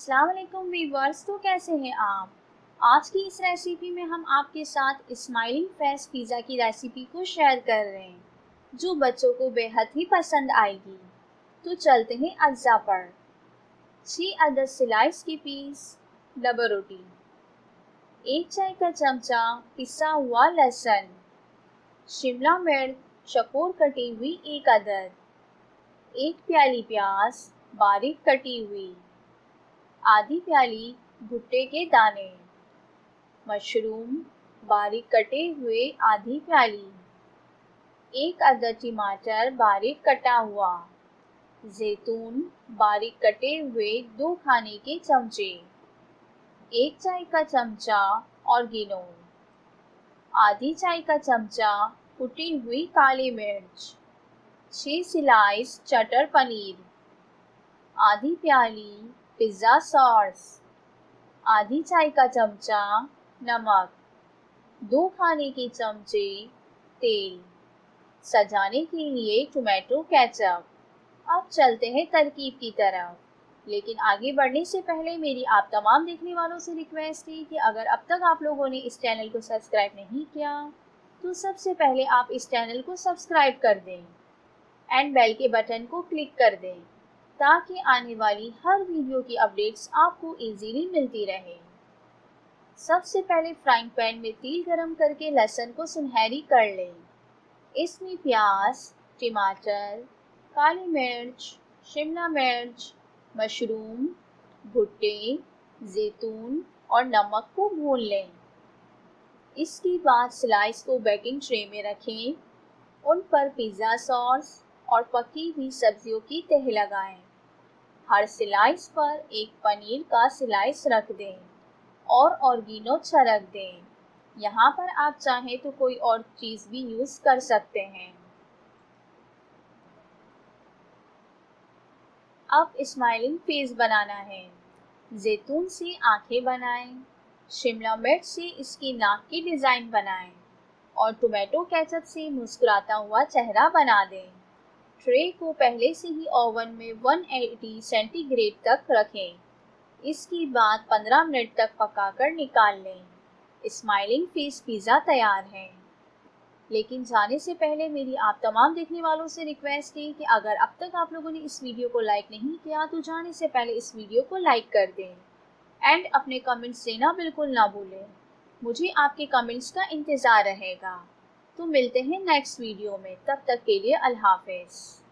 अस्सलाम वालेकुम वीवर्स। तो कैसे हैं आप? आज की इस रेसिपी में हम आपके साथ स्माइलिंग फेस पिज़्ज़ा की रेसिपी को शेयर कर रहे हैं जो बच्चों को बेहद ही पसंद आएगी। तो चलते हैं अज्जा पर। 6 अदद स्लाइस की पीस डबल रोटी, 1 चाय का चमचा पिसा हुआ लहसुन, शिमला मिर्च चकोर कटी हुई 1 अदद, 1 प्याली प्याज बारीक कटी हुई, आधी प्याली भुट्टे के दाने, मशरूम बारीक कटे हुए आधी प्याली, 1 अदद टमाटर बारीक कटा हुआ, जैतून बारीक कटे हुए 2 खाने के चमचे, 1 चाय का चमचा ऑरिगेनो, आधी चाय का चमचा कुटी हुई काली मिर्च, 6 स्लाइस चटर पनीर, आधी प्याली पिज़्ज़ा सॉस, आधी चाय का चमचा नमक, 2 खाने के चमचे तेल, सजाने के लिए टोमेटो केचप। अब चलते हैं तरकीब की तरफ, लेकिन आगे बढ़ने से पहले मेरी आप तमाम देखने वालों से रिक्वेस्ट है कि अगर अब तक आप लोगों ने इस चैनल को सब्सक्राइब नहीं किया तो सबसे पहले आप इस चैनल को सब्सक्राइब कर दें एंड बेल के बटन को क्लिक कर दें ताकि आने वाली हर वीडियो की अपडेट्स आपको इजीली मिलती रहे। सबसे पहले फ्राइंग पैन में तेल गरम करके लहसुन को सुनहरी कर लें। इसमें प्याज, टमाटर, काली मिर्च, शिमला मिर्च, मशरूम, भुट्टे, जैतून और नमक को भून लें। इसके बाद स्लाइस को बेकिंग ट्रे में रखें, उन पर पिज़्ज़ा सॉस और पकी हुई सब्जियों की तह लगाएं। हर स्लाइस पर एक पनीर का स्लाइस रख दें और ऑरिगेनो छिड़क दें। यहाँ पर आप चाहें तो कोई और चीज़ भी यूज़ कर सकते हैं। अब स्माइलिंग फेस बनाना है। जैतून से आंखें बनाएं, शिमला मिर्च से इसकी नाक की डिज़ाइन बनाएं और टोमेटो केचप से मुस्कुराता हुआ चेहरा बना दें। ट्रे को पहले से ही ओवन में 180 सेंटीग्रेड तक रखें। इसके बाद 15 मिनट तक पकाकर निकाल लें। स्माइलिंग फेस पिज़्ज़ा तैयार है। लेकिन जाने से पहले मेरी आप तमाम देखने वालों से रिक्वेस्ट है कि अगर अब तक आप लोगों ने इस वीडियो को लाइक नहीं किया तो जाने से पहले इस वीडियो को लाइक कर दें एंड अपने कमेंट्स देना बिल्कुल ना भूलें। मुझे आपके कमेंट्स का इंतज़ार रहेगा। तो मिलते हैं नेक्स्ट वीडियो में, तब तक के लिए अल्लाह हाफ़िज़।